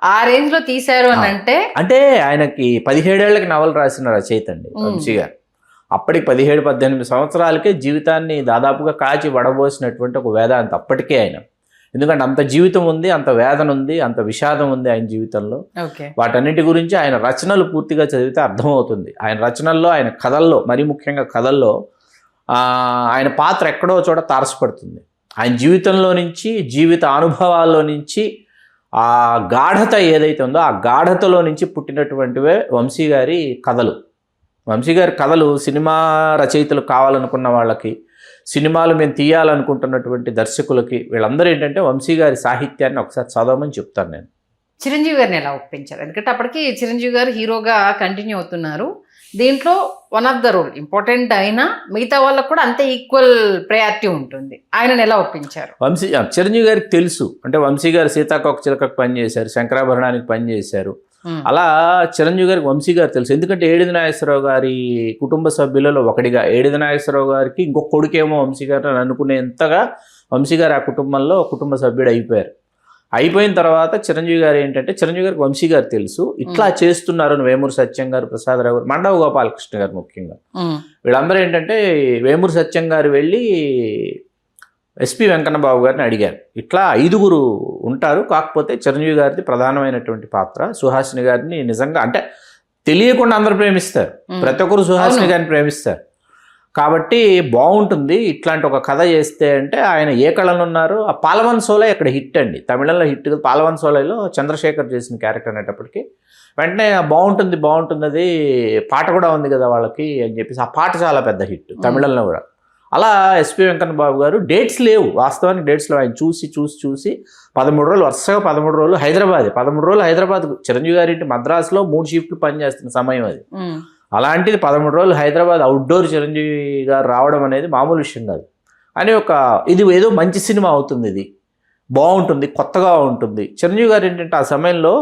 ఆ రేంజ్ లో తీశారు అని అంటే ఆయనకి 17 ఏళ్లకి నవల రాసిన రచయిత అండి వంశీ గారు. అప్పటికి 17-18 సంవత్సరాలకే జీవితాన్ని దాదాపుగా కాచి వడబోసినటువంటి ఒక వేదాంత అప్పటికే ఆయన. ఎందుకంటే అంత జీవితం ఉంది, అంత వేదన ఉంది, అంత విషాదం ఉంది ఆయన జీవితంలో. వాటన్నిటి గురించి ఆయన రచనలు పూర్తిగా చదివితే అర్థమవుతుంది. ఆయన రచనల్లో, ఆయన కథల్లో, మరీ ముఖ్యంగా కథల్లో ఆయన పాత్ర ఎక్కడో చోట తారసపడుతుంది. ఆయన జీవితంలో నుంచి, జీవిత అనుభవాల్లో నుంచి ఆ గాఢత ఏదైతే ఉందో ఆ గాఢతలో నుంచి పుట్టినటువంటివే వంశీ గారి కథలు. వంశీ గారి కథలు సినిమా రచయితలు కావాలనుకున్న వాళ్ళకి, సినిమాలు మేము తీయాలనుకుంటున్నటువంటి దర్శకులకి, వీళ్ళందరూ ఏంటంటే వంశీ గారి సాహిత్యాన్ని ఒకసారి చదవమని చెప్తాను నేను. చిరంజీవి గారిని ఎలా ఒప్పించారు? ఎందుకంటే అప్పటికి చిరంజీవి గారు హీరోగా కంటిన్యూ అవుతున్నారు. దీంట్లో one of the role important అయినా మిగతా వాళ్ళకు కూడా అంతే ఈక్వల్ ప్రయారిటీ ఉంటుంది. ఆయనను ఎలా ఒప్పించారు? చిరంజీవి గారికి తెలుసు. అంటే వంశీ గారు సీతాకోక చిలకకు పనిచేశారు, శంకరాభరణానికి పనిచేశారు. అలా చిరంజీవి గారికి వంశీ గారు తెలుసు. ఎందుకంటే ఏడిది నాగేశ్వరరావు గారి కుటుంబ సభ్యులలో ఒకటిగా ఏడిది నాగేశ్వరరావు గారికి ఇంకొక కొడుకేమో వంశీ గారు అని అనుకునేంతగా వంశీ గారు ఆ కుటుంబంలో కుటుంబ సభ్యుడు అయిపోయారు. అయిపోయిన తర్వాత చిరంజీవి గారు ఏంటంటే చిరంజీవి గారికి వంశీ గారు తెలుసు. ఇట్లా చేస్తున్నారు వేమూరి సత్యం గారు, ప్రసాదరావు గారు, మండవ గోపాలకృష్ణ గారు ముఖ్యంగా. వీళ్ళందరూ ఏంటంటే వేమూరి సత్యం గారు వెళ్ళి ఎస్పి వెంకన్న బాబు గారిని అడిగారు. ఇట్లా 5 ఉంటారు, కాకపోతే చిరంజీవి గారిది ప్రధానమైనటువంటి పాత్ర. సుహాసిని గారిని నిజంగా అంటే తెలియకుండా అందరూ ప్రేమిస్తారు, ప్రతి ఒక్కరు సుహాసిని గారిని ప్రేమిస్తారు. కాబట్టి బాగుంటుంది ఇట్లాంటి ఒక కథ చేస్తే అంటే ఆయన ఏ కళలో ఉన్నారు. ఆ పాలవన్ సోలై అక్కడ హిట్ అండి, తమిళంలో హిట్. పాలవన్ సోలైలో చంద్రశేఖర్ చేసిన క్యారెక్టర్ అనేటప్పటికి వెంటనే బాగుంటుంది అది పాట కూడా ఉంది కదా వాళ్ళకి అని చెప్పేసి ఆ పాట చాలా పెద్ద హిట్ తమిళంలో కూడా. అలా ఎస్పి వెంకన్న బాబు గారు డేట్స్ లేవు, వాస్తవానికి డేట్స్లో ఆయన చూసి 13 రోజులు వరుసగా 13 రోజులు హైదరాబాద్, 13 రోజులు హైదరాబాద్. చిరంజీవి గారి ఇంటి మద్రాసులో 3 షిఫ్ట్లు పనిచేస్తున్న సమయం అది. అలాంటిది 13 రోజులు హైదరాబాద్ అవుట్డోర్ చిరంజీవి గారు రావడం అనేది మామూలు విషయం కాదు. అని ఇది ఏదో మంచి సినిమా అవుతుంది, ఇది బాగుంటుంది, కొత్తగా ఉంటుంది. చిరంజీవి గారు ఏంటంటే ఆ సమయంలో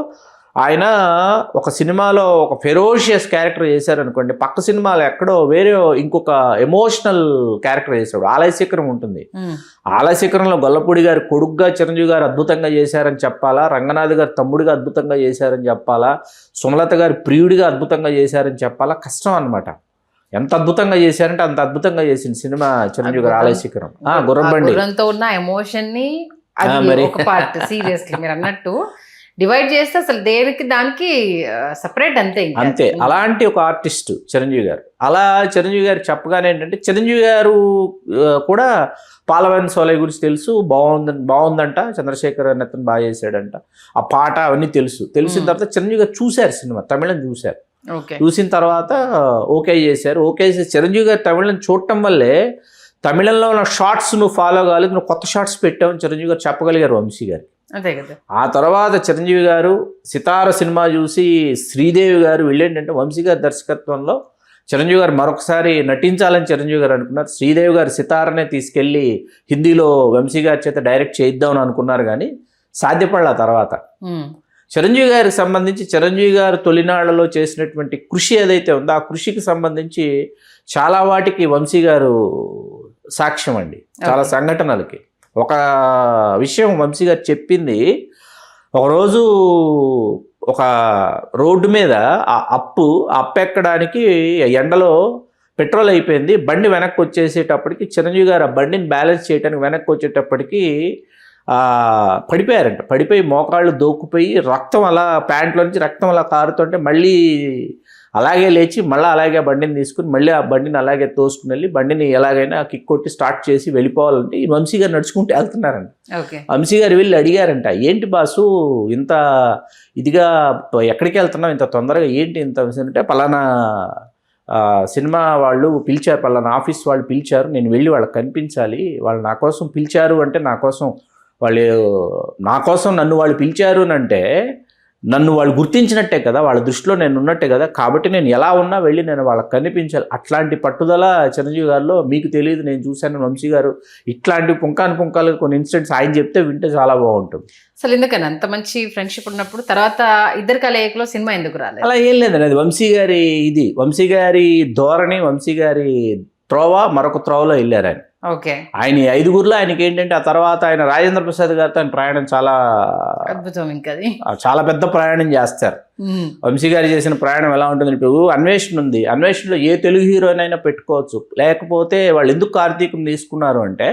ఆయన ఒక సినిమాలో ఒక ఫెరోషియస్ క్యారెక్టర్ చేశారనుకోండి, పక్క సినిమాలో ఎక్కడో వేరే ఇంకొక ఎమోషనల్ క్యారెక్టర్ చేశాడు. ఆలయశిఖరం ఉంటుంది, ఆలయశిఖరంలో గొల్లపూడి గారి కొడుకుగా చిరంజీవి గారు అద్భుతంగా చేశారని చెప్పాలా, రంగనాథ్ గారు తమ్ముడిగా అద్భుతంగా చేశారని చెప్పాలా, సుమలత గారి ప్రియుడిగా అద్భుతంగా చేశారని చెప్పాలా, కష్టం అనమాట. ఎంత అద్భుతంగా చేశారంటే అంత అద్భుతంగా చేసింది సినిమా చిరంజీవి గారు ఆలయశిఖరం. గుర్రంబండి ఉన్న ఎమోషన్ ని ఒక పార్ట్ సీరియస్లీ మీరు అన్నట్టు డివైడ్ చేస్తే అసలు దేనికి దానికి సపరేట్ అంతే. అలాంటి ఒక ఆర్టిస్ట్ చిరంజీవి గారు. అలా చిరంజీవి గారు చెప్పగానే ఏంటంటే చిరంజీవి గారు కూడా పాలవన్ సోలై గురించి తెలుసు, బాగుందంట, చంద్రశేఖర్ అతను బాగా చేశాడంట, ఆ పాట అవన్నీ తెలిసిన తర్వాత చిరంజీవి గారు చూశారు సినిమా, తమిళం చూశారు. చూసిన తర్వాత ఓకే చేశారు. చిరంజీవి గారు తమిళం చూడటం వల్లే తమిళంలో ఉన్న షార్ట్స్ నువ్వు ఫాలో కాలేదు, నువ్వు కొత్త షార్ట్స్ పెట్టావని చిరంజీవి గారు చెప్పగలిగారు వంశీ గారికి. అదే కదా. ఆ తర్వాత చిరంజీవి గారు సితార సినిమా చూసి శ్రీదేవి గారు వెళ్ళేంటంటే వంశీ గారి దర్శకత్వంలో చిరంజీవి గారు మరొకసారి నటించాలని చిరంజీవి గారు అనుకున్నారు. శ్రీదేవి గారు సితారనే తీసుకెళ్ళి హిందీలో వంశీ గారి చేత డైరెక్ట్ చేయిద్దామని అనుకున్నారు, కానీ సాధ్యపడలే. తర్వాత చిరంజీవి గారికి సంబంధించి చిరంజీవి గారు తొలినాళ్లలో చేసినటువంటి కృషి ఏదైతే ఉందో ఆ కృషికి సంబంధించి చాలా వాటికి వంశీ గారు సాక్ష్యం అండి, చాలా సంఘటనలకి. ఒక విషయం వంశీ గారు చెప్పింది, ఒకరోజు ఒక రోడ్డు మీద ఆ అప్పు ఎక్కడానికి ఎండలో పెట్రోల్ అయిపోయింది, బండి వెనక్కి వచ్చేసేటప్పటికి చిరంజీవి గారు ఆ బండిని బ్యాలెన్స్ చేయడానికి వెనక్కి వచ్చేటప్పటికి పడిపోయారంట. పడిపోయి మోకాళ్ళు దోక్కుపోయి రక్తం అలా ప్యాంట్లో నుంచి రక్తం అలా కారుతుంటే మళ్ళీ అలాగే లేచి మళ్ళీ అలాగే బండిని తీసుకుని మళ్ళీ ఆ బండిని అలాగే తోసుకుని వెళ్ళి బండిని ఎలాగైనా కిక్ కొట్టి స్టార్ట్ చేసి వెళ్ళిపోవాలంటే ఈ వంశీ గారు నడుచుకుంటూ వెళ్తున్నారంట. వంశీ గారు వెళ్ళి అడిగారంట, ఏంటి బాసు ఇంత ఇదిగా ఎక్కడికి వెళ్తున్నావు ఇంత తొందరగా, ఏంటి ఇంత అంటే పలానా సినిమా వాళ్ళు పిలిచారు, పలానా ఆఫీస్ వాళ్ళు పిలిచారు, నేను వెళ్ళి వాళ్ళకి కనిపించాలి, వాళ్ళు నా కోసం పిలిచారు అంటే నా కోసం నన్ను వాళ్ళు పిలిచారు అని అంటే నన్ను వాళ్ళు గుర్తించినట్టే కదా, వాళ్ళ దృష్టిలో నేను ఉన్నట్టే కదా, కాబట్టి నేను ఎలా ఉన్నా వెళ్ళి నేను వాళ్ళకి కనిపించాలి. అట్లాంటి పట్టుదల చిరంజీవి గారిలో మీకు తెలియదు, నేను చూశాను. వంశీ గారు ఇట్లాంటి పుంకాలు కొన్ని ఇన్సిడెంట్స్ ఆయన చెప్తే వింటే చాలా బాగుంటుంది. అసలు ఎందుకని అంత మంచి ఫ్రెండ్షిప్ ఉన్నప్పుడు తర్వాత ఇద్దరు కలయికలో సినిమా ఎందుకు రాలేదు? అలా ఏం లేదండి, అది వంశీ గారి ధోరణి, వంశీ గారి త్రోవ మరొక త్రోవలో వెళ్ళారు ఆయన. ఆయన 5గురిలో ఆయనకి ఏంటంటే ఆ తర్వాత ఆయన రాజేంద్ర ప్రసాద్ గారితో ఆయన ప్రయాణం చాలా అద్భుతం, ఇంకా చాలా పెద్ద ప్రయాణం చేస్తారు. వంశీ గారు చేసిన ప్రయాణం ఎలా ఉంటుంది, ఇప్పుడు అన్వేషణ ఉంది, అన్వేషణలో ఏ తెలుగు హీరోయిన్ పెట్టుకోవచ్చు, లేకపోతే వాళ్ళు ఎందుకు కార్తీక్ని తీసుకున్నారు అంటే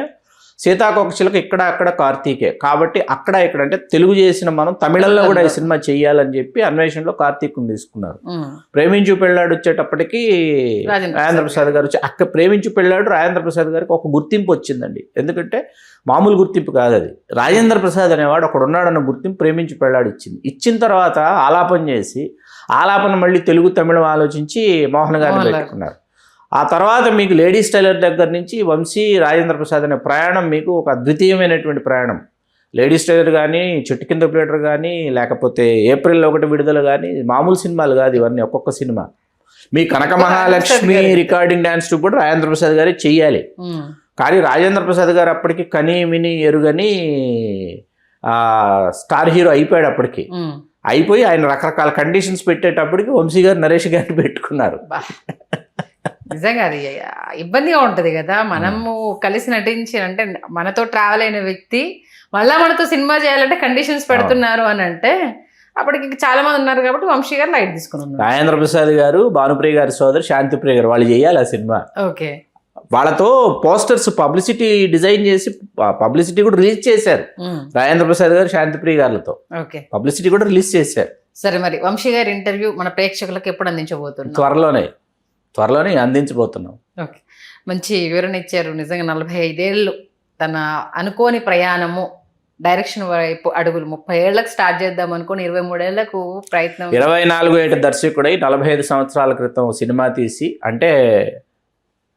సీతాకోకచిలక ఇక్కడ అక్కడ కార్తీకే, కాబట్టి అక్కడ ఇక్కడ అంటే తెలుగు చేసిన మనం తమిళంలో కూడా ఈ సినిమా చెయ్యాలని చెప్పి అన్వేషణలో కార్తీక్ని తీసుకున్నారు. ప్రేమించు పెళ్ళాడు వచ్చేటప్పటికి రాజేంద్ర ప్రసాద్ గారు అక్కడ ప్రేమించు పెళ్ళాడు రాజేంద్ర ప్రసాద్ గారికి ఒక గుర్తింపు వచ్చిందండి. ఎందుకంటే మామూలు గుర్తింపు కాదు అది, రాజేంద్ర ప్రసాద్ అనేవాడు ఒకడు ఉన్నాడన్న గుర్తింపు ప్రేమించు పెళ్ళాడు ఇచ్చిన తర్వాత ఆలాపన చేసి ఆలాపన మళ్ళీ తెలుగు తమిళం ఆలోచించి మోహన్ గారిని పెట్టుకున్నారు. ఆ తర్వాత మీకు లేడీస్ టైలర్ దగ్గర నుంచి వంశీ రాజేంద్ర ప్రసాద్ అనే ప్రయాణం మీకు ఒక అద్వితీయమైనటువంటి ప్రయాణం. లేడీస్ టైలర్ కానీ, చెట్టు కింద ప్లేటర్ కానీ, లేకపోతే April 1 విడుదల కానీ, మామూలు సినిమాలు కాదు ఇవన్నీ. ఒక్కొక్క సినిమా మీ కనక మహాలక్ష్మి రికార్డింగ్ డ్యాన్స్ కూడా రాజేంద్ర ప్రసాద్ గారే చెయ్యాలి. కానీ రాజేంద్ర ప్రసాద్ గారు అప్పటికి కనీ మిని ఎరుగని స్టార్ హీరో అయిపోయాడు. అప్పటికి అయిపోయి ఆయన రకరకాల కండిషన్స్ పెట్టేటప్పటికి వంశీ గారు నరేష్ గారిని పెట్టుకున్నారు. నిజంగా అది ఇబ్బందిగా ఉంటది కదా, మనము కలిసి నటించి అంటే మనతో ట్రావెల్ అయిన వ్యక్తి మళ్ళా మనతో సినిమా చేయాలంటే కండిషన్స్ పెడుతున్నారు అని అంటే అప్పటికి చాలా మంది ఉన్నారు కాబట్టి వంశీ గారు లైట్ తీసుకున్నారు. రాజేంద్ర ప్రసాద్ గారు, భానుప్రియ గారి సోదరు శాంతిప్రియ గారు వాళ్ళు చేయాలి ఆ సినిమా. వాళ్ళతో పోస్టర్స్ పబ్లిసిటీ డిజైన్ చేసి పబ్లిసిటీ కూడా రిలీజ్ చేశారు. రాజేంద్ర ప్రసాద్ గారు శాంతిప్రియ గారితో పబ్లిసిటీ కూడా రిలీజ్ చేశారు. సరే, మరి వంశీ గారి ఇంటర్వ్యూ మన ప్రేక్షకులకు ఎప్పుడు అందించబోతున్నారు? త్వరలోనే అందించబోతున్నాం. ఓకే, మంచి వివరణ ఇచ్చారు. నిజంగా 45 ఏళ్ళు తన అనుకోని ప్రయాణము డైరెక్షన్ వైపు అడుగులు. 30 ఏళ్లకు స్టార్ట్ చేద్దాం అనుకుని 23 ఏళ్లకు ప్రయత్నం, 24 ఏట దర్శకుడై 45 సంవత్సరాల క్రితం సినిమా తీసి అంటే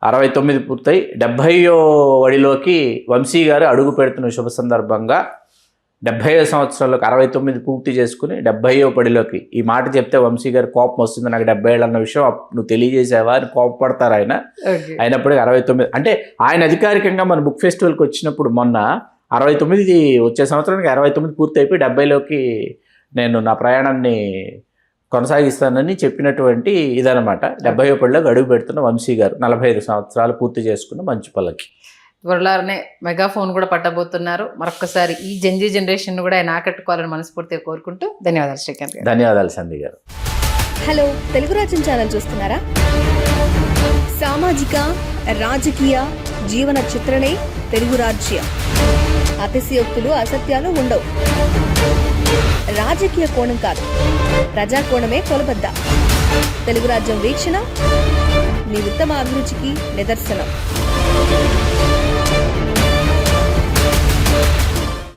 69 పూర్తయి 70వ వడిలోకి వంశీ గారు అడుగు పెడుతున్న శుభ సందర్భంగా 75 సంవత్సరాలకు 69 పూర్తి చేసుకుని 70వ పడిలోకి. ఈ మాట చెప్తే వంశీ గారు కోపం వస్తుంది, నాకు 70 ఏళ్ళు అన్న విషయం నువ్వు తెలియజేసావా అని కోపపడతారు ఆయన. అయినప్పటికీ 69 అంటే ఆయన అధికారికంగా మన బుక్ ఫెస్టివల్కి వచ్చినప్పుడు మొన్న 69 వచ్చే సంవత్సరానికి 69 పూర్తి అయిపోయి 70లోకి నేను నా ప్రయాణాన్ని కొనసాగిస్తానని చెప్పినటువంటి ఇదనమాట. 70వ పడిలోకి అడుగు పెడుతున్న వంశీ గారు 45 సంవత్సరాలు పూర్తి చేసుకున్న మంచి పల్లకి. త్వరలోనే మెగాఫోన్ కూడా పట్టబోతున్నారు. మరొకసారి ఈ జెన్జీ జనరేషన్ కూడా ఆయన ఆకట్టుకోవాలని మనస్ఫూర్తిగా కోరుకుంటూ ధన్యవాదాలు శ్రీకాంత్ గారు. ధన్యవాదాలు సంధి గారు. హలో, తెలుగు రాజ్యం ఛానల్ చూస్తున్నారా? సామాజిక రాజకీయ జీవన చిత్రణే తెలుగు రాజ్యం. అతిశయోక్తులు అసత్యాలు ఉండవు. రాజకీయ కోణం కాదు, ప్రజా కోణమే కొలబద్ద. తెలుగు రాజ్యం వీక్షణ మీ ఉత్తమ అభిరుచికి నిదర్శనం.